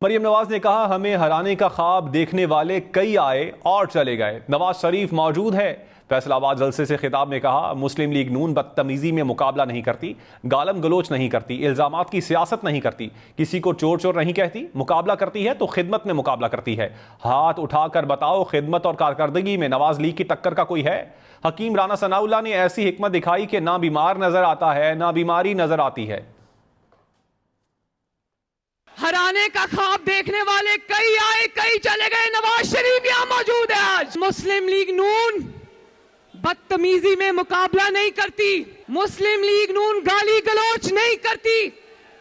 مریم نواز نے کہا ہمیں ہرانے کا خواب دیکھنے والے کئی آئے اور چلے گئے، نواز شریف موجود ہے۔ فیصل آباد جلسے سے خطاب میں کہا مسلم لیگ نون بدتمیزی میں مقابلہ نہیں کرتی، گالم گلوچ نہیں کرتی، الزامات کی سیاست نہیں کرتی، کسی کو چور چور نہیں کہتی، مقابلہ کرتی ہے تو خدمت میں مقابلہ کرتی ہے۔ ہاتھ اٹھا کر بتاؤ خدمت اور کارکردگی میں نواز لیگ کی ٹکر کا کوئی ہے؟ حکیم رانا ثناء اللہ نے ایسی حکمت دکھائی کہ نہ بیمار نظر آتا ہے نہ بیماری نظر آتی ہے۔ ہرانے کا خواب دیکھنے والے کئی آئے کئی چلے گئے، نواز شریف یہاں موجود ہے آج۔ مسلم لیگ نون بدتمیزی میں مقابلہ نہیں کرتی، مسلم لیگ نون گالی گلوچ نہیں کرتی،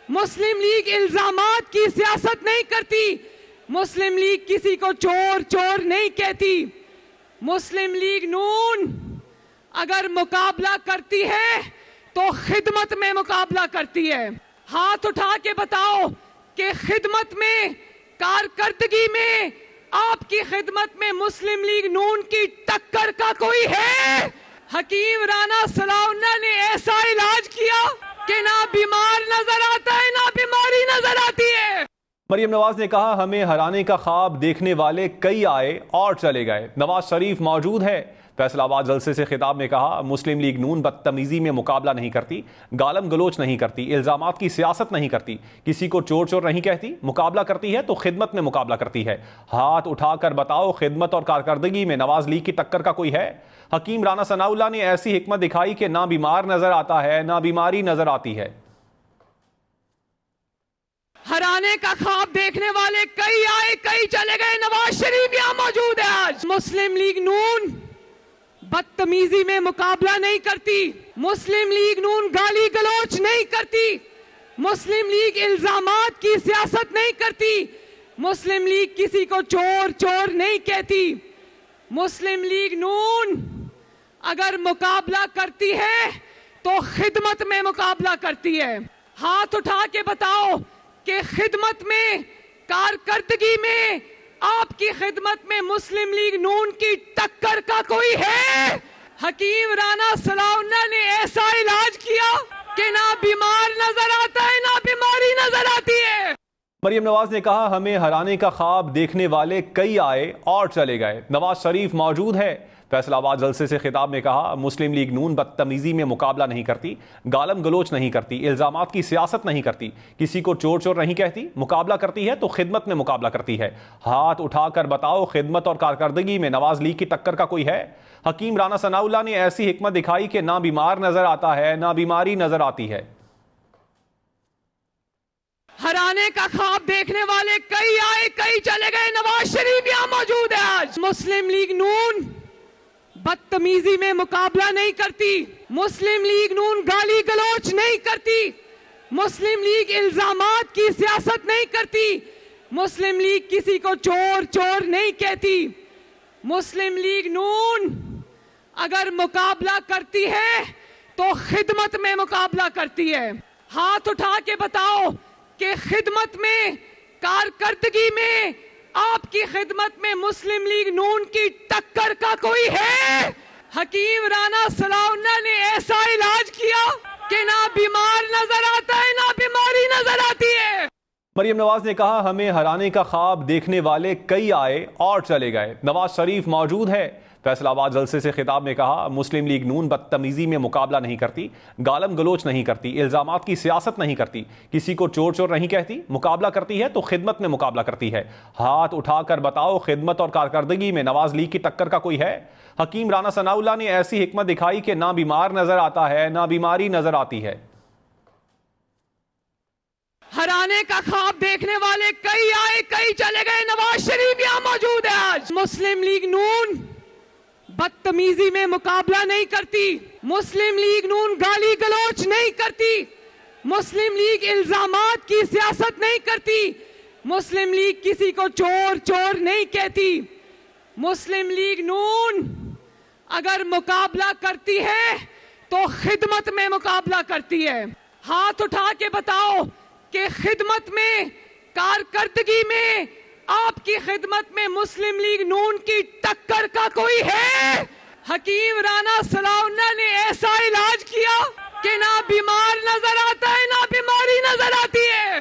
مسلم لیگ الزامات کی سیاست نہیں کرتی، مسلم لیگ کسی کو چور چور نہیں کہتی۔ مسلم لیگ نون اگر مقابلہ کرتی ہے تو خدمت میں مقابلہ کرتی ہے۔ ہاتھ اٹھا کے بتاؤ کہ خدمت میں، کارکردگی میں، آپ کی خدمت میں مسلم لیگ نون کی ٹکر کا کوئی ہے؟ حکیم رانا ثناء اللہ نے ایسا علاج کیا کہ نہ بیمار نظر آتا ہے نہ بیماری نظر آتی ہے۔ مریم نواز نے کہا ہمیں ہرانے کا خواب دیکھنے والے کئی آئے اور چلے گئے، نواز شریف موجود ہے۔ فیصل آباد جلسے سے خطاب میں کہا مسلم لیگ نون بدتمیزی میں مقابلہ نہیں کرتی، گالم گلوچ نہیں کرتی، الزامات کی سیاست نہیں کرتی، کسی کو چور چور نہیں کہتی، مقابلہ کرتی ہے تو خدمت میں مقابلہ کرتی ہے۔ ہاتھ اٹھا کر بتاؤ خدمت اور کارکردگی میں نواز لیگ کی ٹکر کا کوئی ہے؟ حکیم رانا ثناء اللہ نے ایسی حکمت دکھائی کہ نہ بیمار نظر آتا ہے نہ بیماری نظر آتی ہے۔ ہرانے کا خواب دیکھنے والے کئی آئے کئی چلے گئے، نواز شریف یہاں موجود ہے آج۔ مسلم لیگ نون بدتمیزی میں مقابلہ نہیں کرتی، مسلم لیگ نون گالی گلوچ نہیں کرتی، مسلم لیگ الزامات کی سیاست نہیں کرتی، مسلم لیگ کسی کو چور چور نہیں کہتی۔ مسلم لیگ نون اگر مقابلہ کرتی ہے تو خدمت میں مقابلہ کرتی ہے۔ ہاتھ اٹھا کے بتاؤ کہ خدمت میں، کارکردگی میں، آپ کی خدمت میں مسلم لیگ نون کی ٹکر کا کوئی ہے؟ حکیم رانا ثناء اللہ نے ایسا علاج کیا کہ نہ بیمار نظر آتا ہے نہ بیماری نظر آتی ہے۔ مریم نواز نے کہا ہمیں ہرانے کا خواب دیکھنے والے کئی آئے اور چلے گئے، نواز شریف موجود ہے۔ فیصل آباد جلسے سے خطاب میں کہا مسلم لیگ نون بدتمیزی میں مقابلہ نہیں کرتی، گالم گلوچ نہیں کرتی، الزامات کی سیاست نہیں کرتی، کسی کو چور چور نہیں کہتی، مقابلہ کرتی ہے تو خدمت میں مقابلہ کرتی ہے۔ ہاتھ اٹھا کر بتاؤ خدمت اور کارکردگی میں نواز لیگ کی ٹکر کا کوئی ہے؟ حکیم رانا ثناء اللہ نے ایسی حکمت دکھائی کہ نہ بیمار نظر آتا ہے نہ بیماری نظر آتی ہے۔ ہرانے کا خواب دیکھنے والے کئی آئے کئی چلے گئے، نواز شریف یہاں موجود ہے آج۔ مسلم لیگ نون بدتمیزی میں مقابلہ نہیں کرتی، مسلم لیگ نون گالی گلوچ نہیں کرتی، مسلم لیگ الزامات کی سیاست نہیں کرتی، مسلم لیگ کسی کو چور چور نہیں کہتی۔ مسلم لیگ نون اگر مقابلہ کرتی ہے تو خدمت میں مقابلہ کرتی ہے۔ ہاتھ اٹھا کے بتاؤ کہ خدمت میں، کارکردگی میں، آپ کی خدمت میں مسلم لیگ نون کی ٹکر کا کوئی ہے؟ حکیم رانا ثناء اللہ نے ایسا علاج کیا کہ نہ بیمار نظر آتا ہے نہ بیماری نظر آتی ہے۔ مریم نواز نے کہا ہمیں ہرانے کا خواب دیکھنے والے کئی آئے اور چلے گئے، نواز شریف موجود ہے۔ فیصل آباد جلسے سے خطاب میں کہا مسلم لیگ نون بدتمیزی میں مقابلہ نہیں کرتی، گالم گلوچ نہیں کرتی، الزامات کی سیاست نہیں کرتی، کسی کو چور چور نہیں کہتی، مقابلہ کرتی ہے تو خدمت میں مقابلہ کرتی ہے۔ ہاتھ اٹھا کر بتاؤ خدمت اور کارکردگی میں نواز لیگ کی ٹکر کا کوئی ہے؟ حکیم رانا ثناء اللہ نے ایسی حکمت دکھائی کہ نہ بیمار نظر آتا ہے نہ بیماری نظر آتی ہے۔ ہرانے کا خواب دیکھنے والے کئی آئے کئی چلے گئے، نواز شریف یہاں موجود ہے آج۔ مسلم لیگ نون بدتمیزی میں مقابلہ نہیں کرتی، مسلم لیگ نون گالی گلوچ نہیں کرتی، مسلم لیگ الزامات کی سیاست نہیں کرتی، مسلم لیگ کسی کو چور چور نہیں کہتی۔ مسلم لیگ نون اگر مقابلہ کرتی ہے تو خدمت میں مقابلہ کرتی ہے۔ ہاتھ اٹھا کے بتاؤ کہ خدمت میں، کارکردگی میں، آپ کی خدمت میں مسلم لیگ نون کی ٹکر کا کوئی ہے؟ حکیم رانا ثناء اللہ نے ایسا علاج کیا کہ نہ بیمار نظر آتا ہے نہ بیماری نظر آتی ہے۔